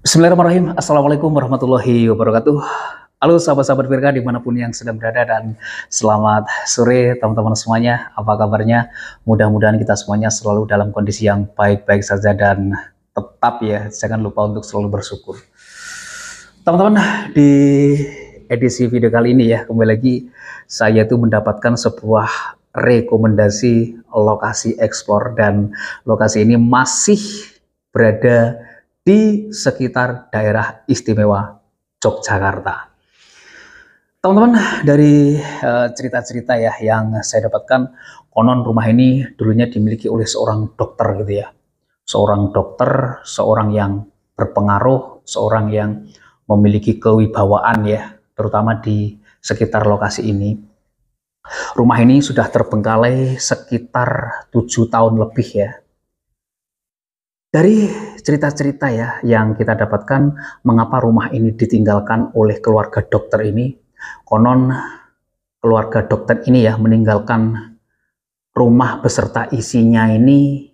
Bismillahirrahmanirrahim. Assalamualaikum warahmatullahi wabarakatuh. Halo sahabat-sahabat Virga dimanapun yang sedang berada, dan selamat sore teman-teman semuanya. Apa kabarnya? Mudah-mudahan kita semuanya selalu dalam kondisi yang baik-baik saja, dan tetap ya, jangan lupa untuk selalu bersyukur. Teman-teman, di edisi video kali ini ya, kembali lagi saya tuh mendapatkan sebuah rekomendasi lokasi eksplor, dan lokasi ini masih berada di sekitar daerah istimewa Yogyakarta. Teman-teman, dari cerita-cerita ya yang saya dapatkan, konon rumah ini dulunya dimiliki oleh seorang dokter gitu ya. Seorang dokter, seorang yang berpengaruh, seorang yang memiliki kewibawaan ya, terutama di sekitar lokasi ini. Rumah ini sudah terbengkalai sekitar 7 tahun lebih ya. Dari cerita-cerita ya yang kita dapatkan, mengapa rumah ini ditinggalkan oleh keluarga dokter ini. Konon keluarga dokter ini ya meninggalkan rumah beserta isinya ini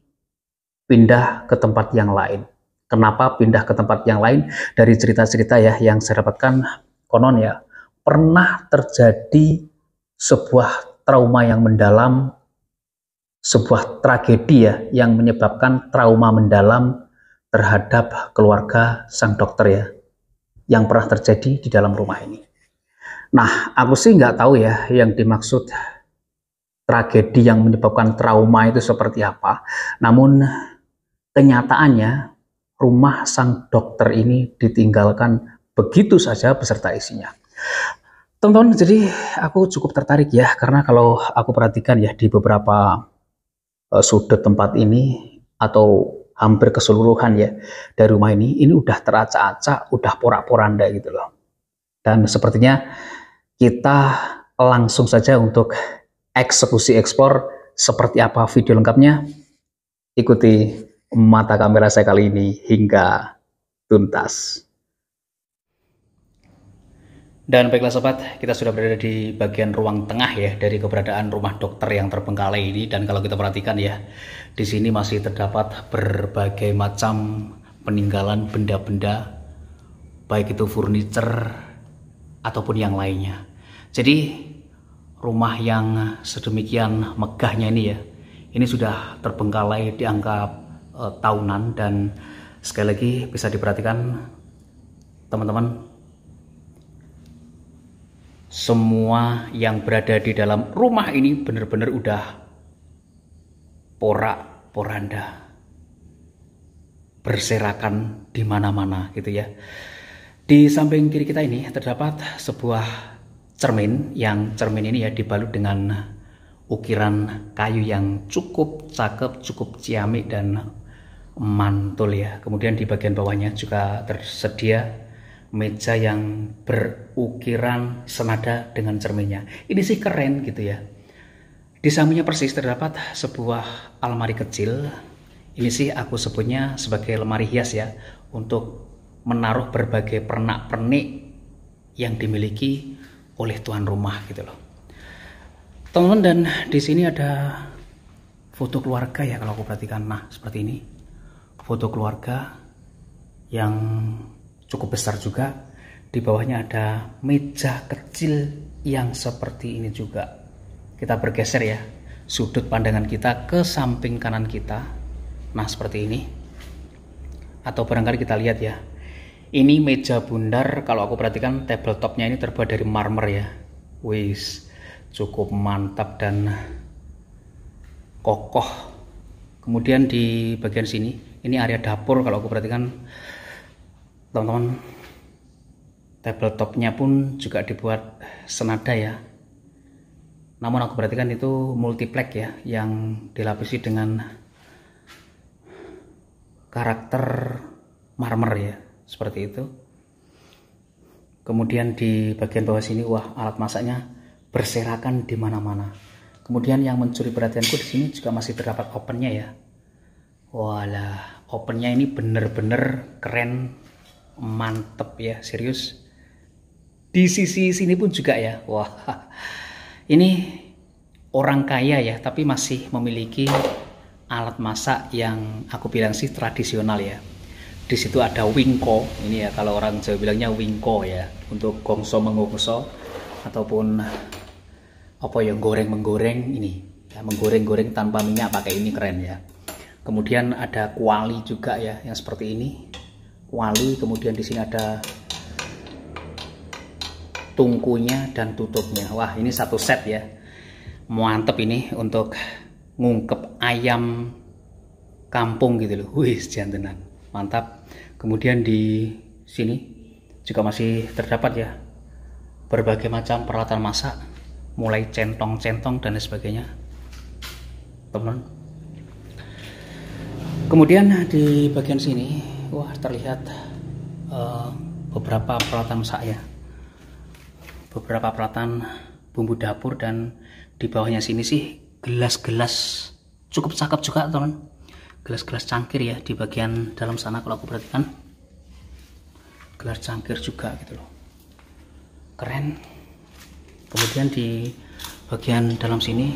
pindah ke tempat yang lain. Kenapa pindah ke tempat yang lain? Dari cerita-cerita ya yang saya dapatkan, konon ya pernah terjadi sebuah trauma yang mendalam, sebuah tragedi ya yang menyebabkan trauma mendalam terhadap keluarga sang dokter ya, yang pernah terjadi di dalam rumah ini. Nah, aku sih nggak tahu ya yang dimaksud tragedi yang menyebabkan trauma itu seperti apa. Namun kenyataannya rumah sang dokter ini ditinggalkan begitu saja beserta isinya. Teman-teman, jadi aku cukup tertarik ya, karena kalau aku perhatikan ya di beberapa sudut tempat ini, atau hampir keseluruhan ya dari rumah ini udah teracak-acak, udah porak-poranda gitu loh. Dan sepertinya kita langsung saja untuk eksekusi eksplor. Seperti apa video lengkapnya? Ikuti mata kamera saya kali ini hingga tuntas. Dan baiklah sobat, kita sudah berada di bagian ruang tengah ya dari keberadaan rumah dokter yang terbengkalai ini. Dan kalau kita perhatikan ya, di sini masih terdapat berbagai macam peninggalan benda-benda, baik itu furniture ataupun yang lainnya. Jadi rumah yang sedemikian megahnya ini ya, ini sudah terbengkalai dianggap tahunan. Dan sekali lagi bisa diperhatikan teman-teman, semua yang berada di dalam rumah ini benar-benar udah porak-poranda, berserakan di mana-mana gitu ya. Di samping kiri kita ini terdapat sebuah cermin, yang cermin ini ya dibalut dengan ukiran kayu yang cukup cakep, cukup ciamik dan mantul ya. Kemudian di bagian bawahnya juga tersedia meja yang berukiran senada dengan cerminnya. Ini sih keren gitu ya. Di sampingnya persis terdapat sebuah almari kecil. Ini sih aku sebutnya sebagai lemari hias ya, untuk menaruh berbagai pernak-pernik yang dimiliki oleh tuan rumah gitu loh. Teman-teman, dan di sini ada foto keluarga ya kalau aku perhatikan. Nah, seperti ini. Foto keluarga yang cukup besar juga. Di bawahnya ada meja kecil yang seperti ini juga. Kita bergeser ya sudut pandangan kita ke samping kanan kita. Nah, seperti ini. Atau barangkali kita lihat ya, ini meja bundar. Kalau aku perhatikan tabletopnya ini terbuat dari marmer ya. Wis, cukup mantap dan kokoh. Kemudian di bagian sini, ini area dapur. Kalau aku perhatikan teman-teman, tabletopnya pun juga dibuat senada ya. Namun aku perhatikan itu multiplex ya, yang dilapisi dengan karakter marmer ya, seperti itu. Kemudian di bagian bawah sini, wah, alat masaknya berserakan di mana-mana. Kemudian yang mencuri perhatianku di sini juga masih terdapat ovennya ya. Walah, ovennya ini bener-bener keren, mantep ya, serius. Di sisi sini pun juga ya, wah, ini orang kaya ya, tapi masih memiliki alat masak yang aku bilang sih tradisional ya. Di situ ada wingko, ini ya kalau orang Jawa bilangnya wingko ya, untuk gongso mengongso ataupun apa ya, goreng menggoreng ini ya, menggoreng-goreng tanpa minyak pakai ini, keren ya. Kemudian ada kuali juga ya, yang seperti ini kuali. Kemudian di sini ada tungkunya dan tutupnya. Wah, ini satu set ya, mantep ini untuk ngungkep ayam kampung gitu loh. Wih, jantenan mantap. Kemudian di sini juga masih terdapat ya berbagai macam peralatan masak, mulai centong-centong dan sebagainya, teman. Kemudian di bagian sini, wah, terlihat beberapa peralatan masak ya, beberapa peralatan bumbu dapur, dan di bawahnya sini sih gelas-gelas cukup cakep juga, teman. Gelas-gelas cangkir ya di bagian dalam sana, kalau aku perhatikan gelas cangkir juga gitu loh, keren. Kemudian di bagian dalam sini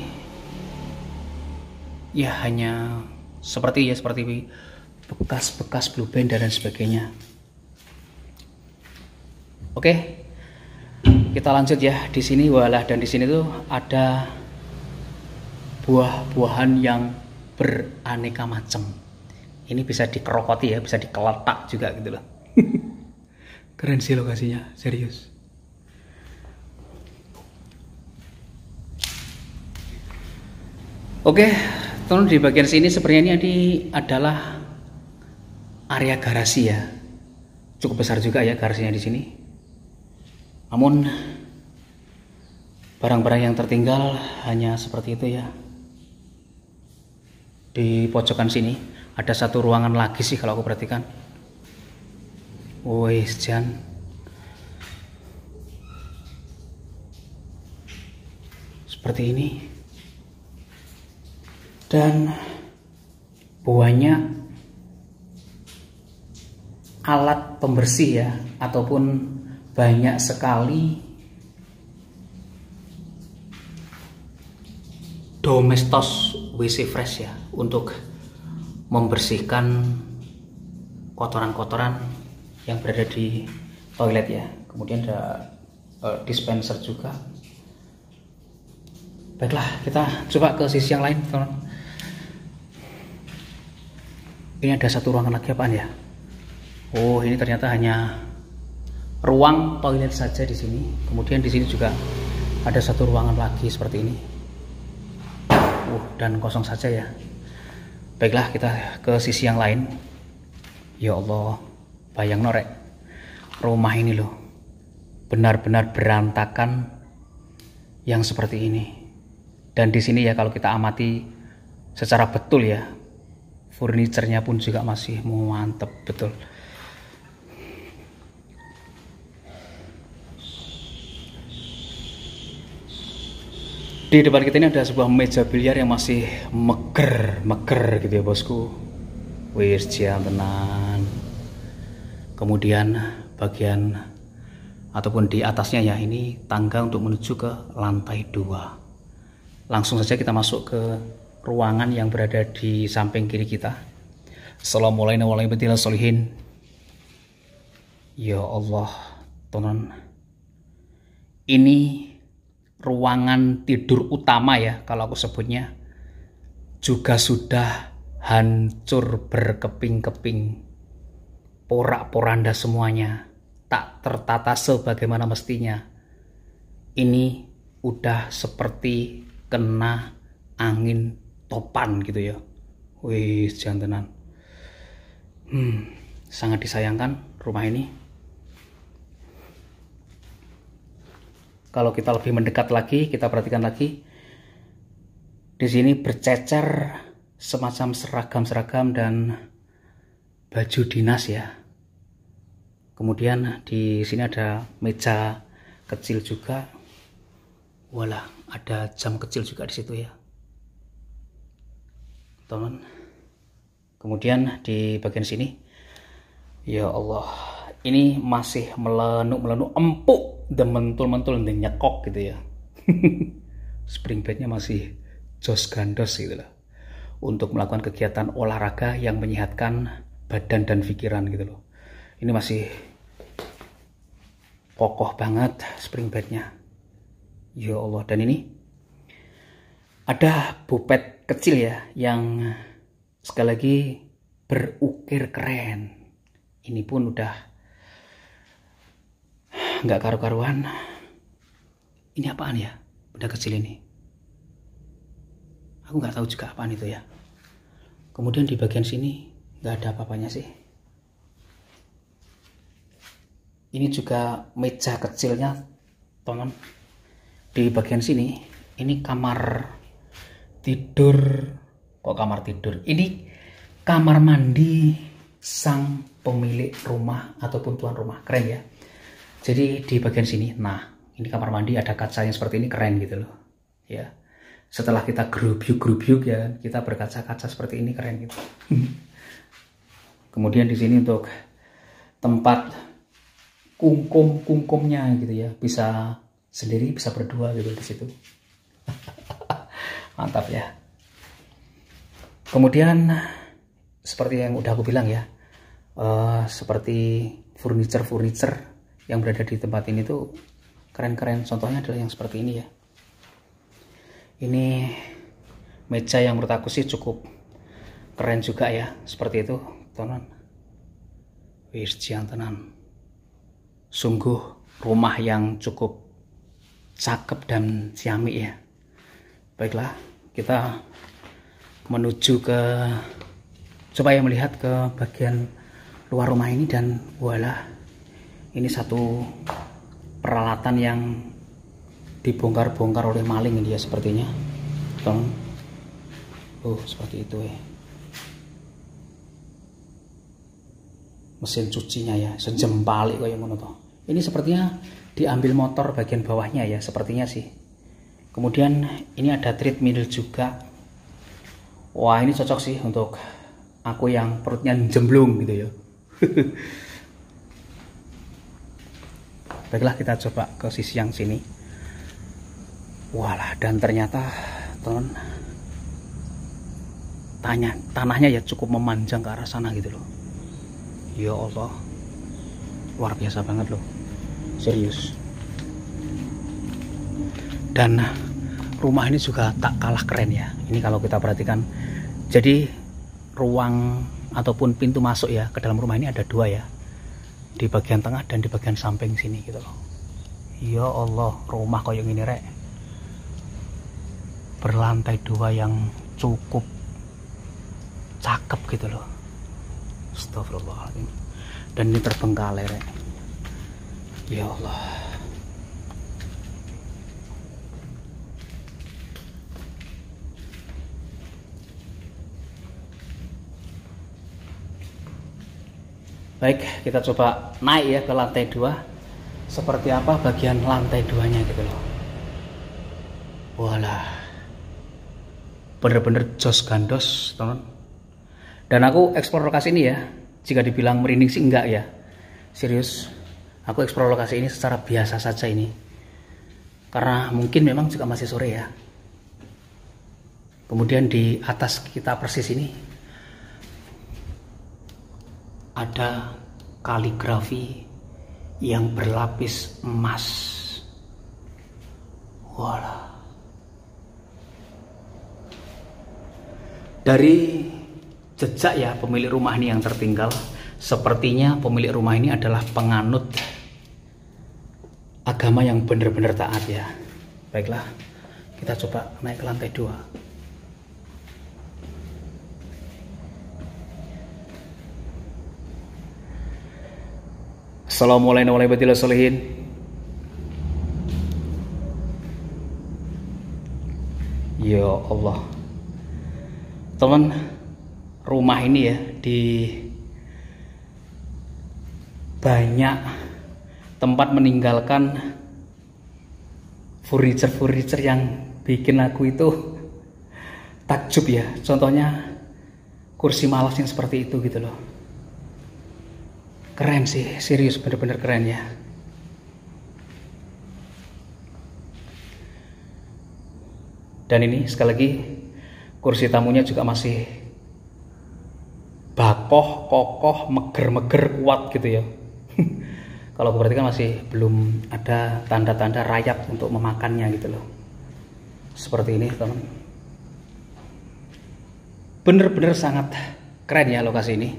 ya hanya seperti bekas-bekas blue band dan sebagainya. Oke, kita lanjut ya. Di sini walah, dan di sini tuh ada buah-buahan yang beraneka macam. Ini bisa dikerokoti ya, bisa dikeletak juga gitu loh. Keren sih lokasinya, serius. Oke, teman, di bagian sini sebenarnya ini adalah area garasi ya. Cukup besar juga ya garasinya di sini. Namun barang-barang yang tertinggal hanya seperti itu ya. Di pojokan sini ada satu ruangan lagi sih kalau aku perhatikan. Woi, Jan. Seperti ini. Dan banyak alat pembersih ya, ataupun banyak sekali domestos WC fresh ya, untuk membersihkan kotoran-kotoran yang berada di toilet ya. Kemudian ada dispenser juga. Baiklah, kita coba ke sisi yang lain, teman. Ini ada satu ruangan lagi, apaan ya? Oh, ini ternyata hanya ruang toilet saja di sini. Kemudian di sini juga ada satu ruangan lagi seperti ini. Dan kosong saja ya. Baiklah, kita ke sisi yang lain. Ya Allah, bayang norek, rumah ini loh benar-benar berantakan yang seperti ini. Dan di sini ya, kalau kita amati secara betul ya, furniturnya pun juga masih mantep betul. Di depan kita ini ada sebuah meja biliar yang masih meger gitu ya bosku. Wis tenan. Kemudian bagian ataupun di atasnya ya, ini tangga untuk menuju ke lantai 2. Langsung saja kita masuk ke ruangan yang berada di samping kiri kita. Assalamualaikum warahmatullahi wabarakatuh. Ya Allah, teman. Ini ruangan tidur utama ya, kalau aku sebutnya, juga sudah hancur berkeping-keping, porak-poranda semuanya, tak tertata sebagaimana mestinya. Ini udah seperti kena angin topan gitu ya. Wih, jantenan. Sangat disayangkan rumah ini. Kalau kita lebih mendekat lagi, kita perhatikan lagi, di sini bercecer semacam seragam-seragam dan baju dinas ya. Kemudian di sini ada meja kecil juga. Walah, ada jam kecil juga di situ ya, teman. Kemudian di bagian sini, ya Allah, ini masih melenuk-melenuk, empuk dan mentul-mentul dan nyekok gitu ya. Spring bednya masih jos gandos gitu lah, untuk melakukan kegiatan olahraga yang menyehatkan badan dan pikiran gitu loh. Ini masih kokoh banget spring bednya. Ya Allah, dan ini ada bopet kecil ya yang sekali lagi berukir keren. Ini pun udah nggak karu-karuan. Ini apaan ya? Udah kecil ini. Aku nggak tahu juga apaan itu ya. Kemudian di bagian sini nggak ada apa-apanya sih. Ini juga meja kecilnya, teman. Di bagian sini, ini kamar tidur. Kok kamar tidur? Ini kamar mandi sang pemilik rumah ataupun tuan rumah. Keren ya. Jadi di bagian sini, nah ini kamar mandi ada kacanya seperti ini, keren gitu loh. Ya. Setelah kita gerubyuk ya, kita berkaca-kaca seperti ini, keren gitu. Kemudian di sini untuk tempat kungkumnya gitu ya, bisa sendiri, bisa berdua gitu di situ. Mantap ya. Kemudian seperti yang udah aku bilang ya, seperti furniture yang berada di tempat ini tuh keren-keren. Contohnya adalah yang seperti ini ya. Ini meja yang menurut aku sih cukup keren juga ya, seperti itu, teman. Wis tenan. Sungguh rumah yang cukup cakep dan ciamik ya. Baiklah, kita menuju ke, coba ya melihat ke bagian luar rumah ini, dan voila, ini satu peralatan yang dibongkar-bongkar oleh maling ini ya sepertinya. Seperti itu ya. Mesin cucinya ya, sejempali kok yang ngono toh. Ini sepertinya diambil motor bagian bawahnya ya, sepertinya sih. Kemudian ini ada treadmill juga. Wah, ini cocok sih untuk aku yang perutnya jemblung gitu ya. Baiklah, kita coba ke sisi yang sini. Walah, dan ternyata teman, tanahnya ya cukup memanjang ke arah sana gitu loh. Ya Allah, luar biasa banget loh, serius. Dan rumah ini juga tak kalah keren ya. Ini kalau kita perhatikan, jadi ruang ataupun pintu masuk ya ke dalam rumah ini ada dua ya, di bagian tengah dan di bagian samping sini gitu loh. Ya Allah, rumah kayak gini rek, berlantai dua yang cukup cakep gitu loh. Astagfirullahaladzim. Dan ini terbengkalai rek. Ya Allah. Baik, kita coba naik ya ke lantai 2. Seperti apa bagian lantai 2-nya gitu loh. Walah, bener-bener jos gandos teman. Dan aku eksplor lokasi ini ya, jika dibilang merinding sih enggak ya. Serius, aku eksplor lokasi ini secara biasa saja ini. Karena mungkin memang juga masih sore ya. Kemudian di atas kita persis ini ada kaligrafi yang berlapis emas. Walah. Dari jejak ya pemilik rumah ini yang tertinggal, sepertinya pemilik rumah ini adalah penganut agama yang benar-benar taat ya. Baiklah, kita coba naik ke lantai 2. Assalamualaikum warahmatullahi wabarakatuh. Ya Allah, teman, rumah ini ya di banyak tempat meninggalkan furniture yang bikin aku itu takjub ya. Contohnya kursi malas yang seperti itu gitu loh. Keren sih, serius, bener-bener keren ya. Dan ini sekali lagi kursi tamunya juga masih bakoh, kokoh, meger-meger, kuat gitu ya. Kalau aku perhatikan masih belum ada tanda-tanda rayap untuk memakannya gitu loh. Seperti ini teman. Bener-bener sangat keren ya lokasi ini.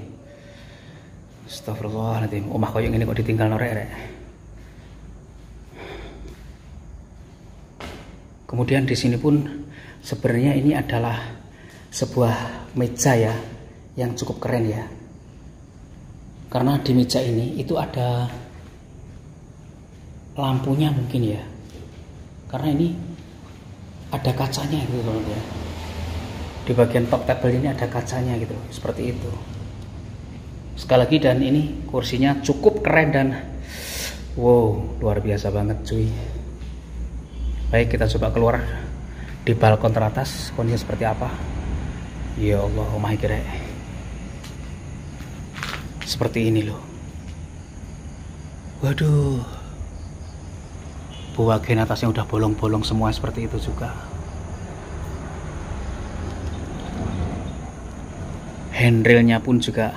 Astagfirullahaladzim, omah koyong ini kok ditinggal norek. Kemudian di sini pun sebenarnya ini adalah sebuah meja ya yang cukup keren ya. Karena di meja ini itu ada lampunya mungkin ya. Karena ini ada kacanya gitu loh ya. Di bagian top table ini ada kacanya gitu, seperti itu. Sekali lagi, dan ini kursinya cukup keren dan wow, luar biasa banget cuy. Baik, kita coba keluar di balkon teratas, kondisinya seperti apa. Ya Allah, oh my god. Seperti ini loh. Waduh, bagian atasnya udah bolong-bolong semua, seperti itu juga. Handrailnya pun juga,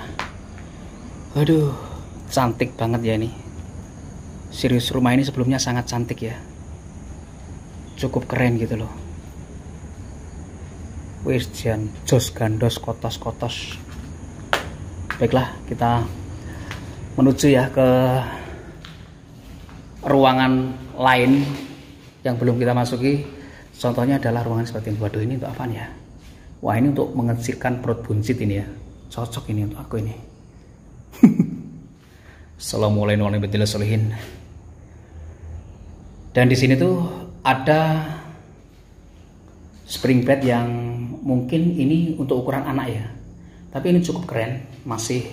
waduh, cantik banget ya ini. Serius, rumah ini sebelumnya sangat cantik ya. Cukup keren gitu loh. Wis jan jos gandos kotos-kotos. Baiklah, kita menuju ya ke ruangan lain yang belum kita masuki. Contohnya adalah ruangan seperti ini. Waduh, ini untuk apaan ya? Wah, ini untuk mengecilkan perut buncit ini ya. Cocok ini untuk aku ini. Assalamualaikum warahmatullahi wabarakatuh. Dan di sini tuh ada spring bed yang mungkin ini untuk ukuran anak ya. Tapi ini cukup keren, masih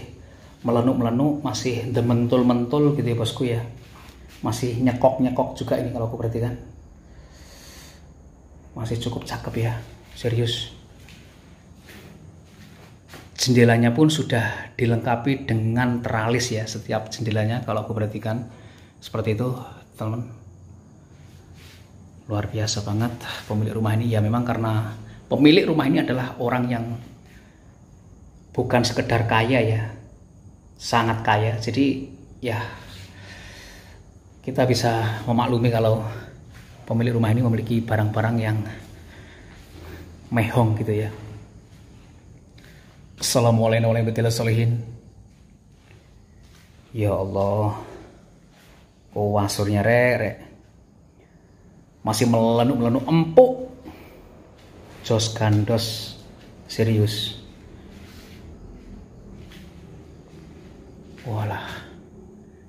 melenuk-melenuk, masih dementul-mentul gitu ya bosku ya. Masih nyekok-nyekok juga ini kalau aku perhatikan. Masih cukup cakep ya, serius. Jendelanya pun sudah dilengkapi dengan teralis ya, setiap jendelanya kalau aku perhatikan seperti itu teman. Luar biasa banget pemilik rumah ini ya. Memang karena pemilik rumah ini adalah orang yang bukan sekedar kaya ya, sangat kaya. Jadi ya kita bisa memaklumi kalau pemilik rumah ini memiliki barang-barang yang mehong gitu ya. Assalamualaikum warahmatullahi wabarakatuh. Ya Allah, wasurnya rek masih melenuk-melenuk, empuk, jos gandos, serius. Walah,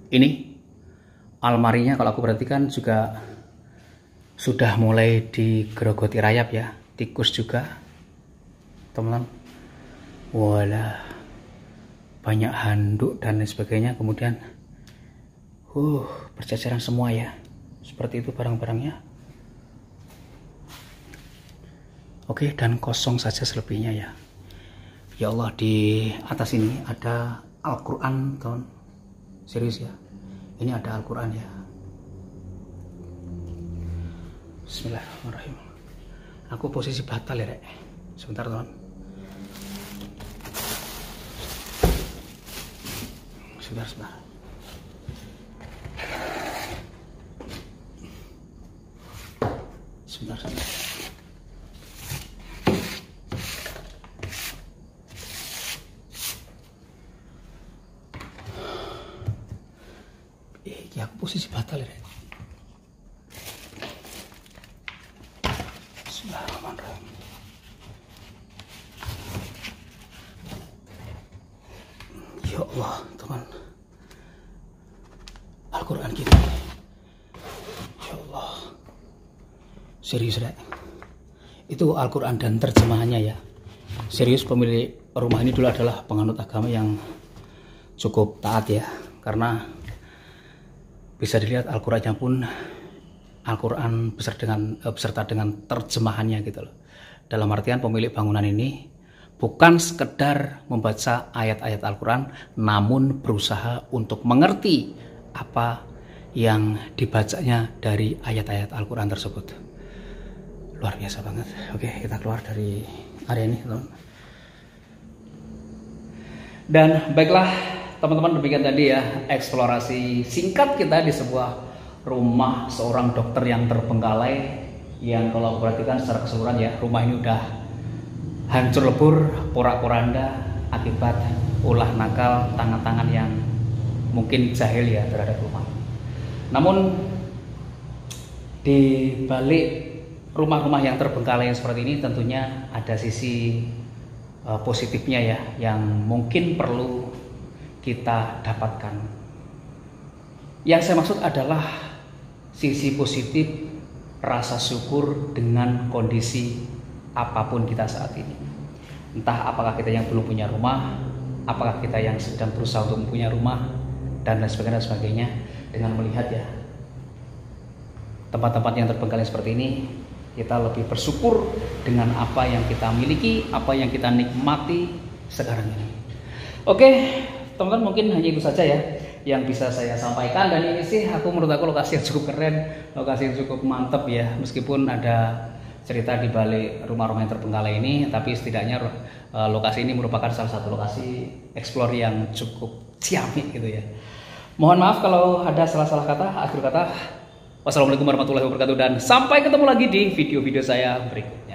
ini almarinya kalau aku perhatikan juga sudah mulai digerogoti rayap ya, tikus juga teman-teman. Walah, banyak handuk dan lain sebagainya. Kemudian berceceran semua ya, seperti itu barang-barangnya. Oke, dan kosong saja selebihnya ya. Ya Allah, di atas ini ada Al-Quran teman. Serius ya, ini ada Al-Quran ya. Bismillahirrahmanirrahim. Aku posisi batal ya rek. Sebentar teman. Sebentar. Ya aku posisi batal ya. Bismillahirrahmanirrahim. Ya Allah teman, Al-Quran kita. Ya Allah, serius rek, itu Al-Quran dan terjemahannya ya. Serius, pemilik rumah ini dulu adalah penganut agama yang cukup taat ya. Karena bisa dilihat Al-Qurannya pun Al-Quran beserta dengan terjemahannya gitu loh. Dalam artian pemilik bangunan ini bukan sekedar membaca ayat-ayat Al-Quran, namun berusaha untuk mengerti apa yang dibacanya dari ayat-ayat Al-Quran tersebut. Luar biasa banget. Oke, kita keluar dari area ini teman. Dan baiklah teman-teman, demikian tadi ya eksplorasi singkat kita di sebuah rumah seorang dokter yang terbengkalai, yang kalau perhatikan secara keseluruhan ya, rumah ini udah hancur lebur, porak-poranda akibat ulah nakal tangan-tangan yang mungkin jahil ya terhadap rumah. Namun di balik rumah-rumah yang terbengkalai seperti ini tentunya ada sisi positifnya ya, yang mungkin perlu kita dapatkan. Yang saya maksud adalah sisi positif rasa syukur dengan kondisi apapun kita saat ini. Entah apakah kita yang belum punya rumah, apakah kita yang sedang berusaha untuk mempunyai rumah, dan lain sebagainya. Dengan melihat ya tempat-tempat yang terbengkalai seperti ini, kita lebih bersyukur dengan apa yang kita miliki, apa yang kita nikmati sekarang ini. Oke, teman-teman, mungkin hanya itu saja ya yang bisa saya sampaikan. Dan ini sih menurut aku lokasi yang cukup keren, lokasi yang cukup mantep ya. Meskipun ada cerita di balik rumah-rumah yang terbengkalai ini, tapi setidaknya lokasi ini merupakan salah satu lokasi eksplor yang cukup ciamik gitu ya. Mohon maaf kalau ada salah-salah kata. Akhir kata, wassalamualaikum warahmatullahi wabarakatuh, dan sampai ketemu lagi di video-video saya berikut.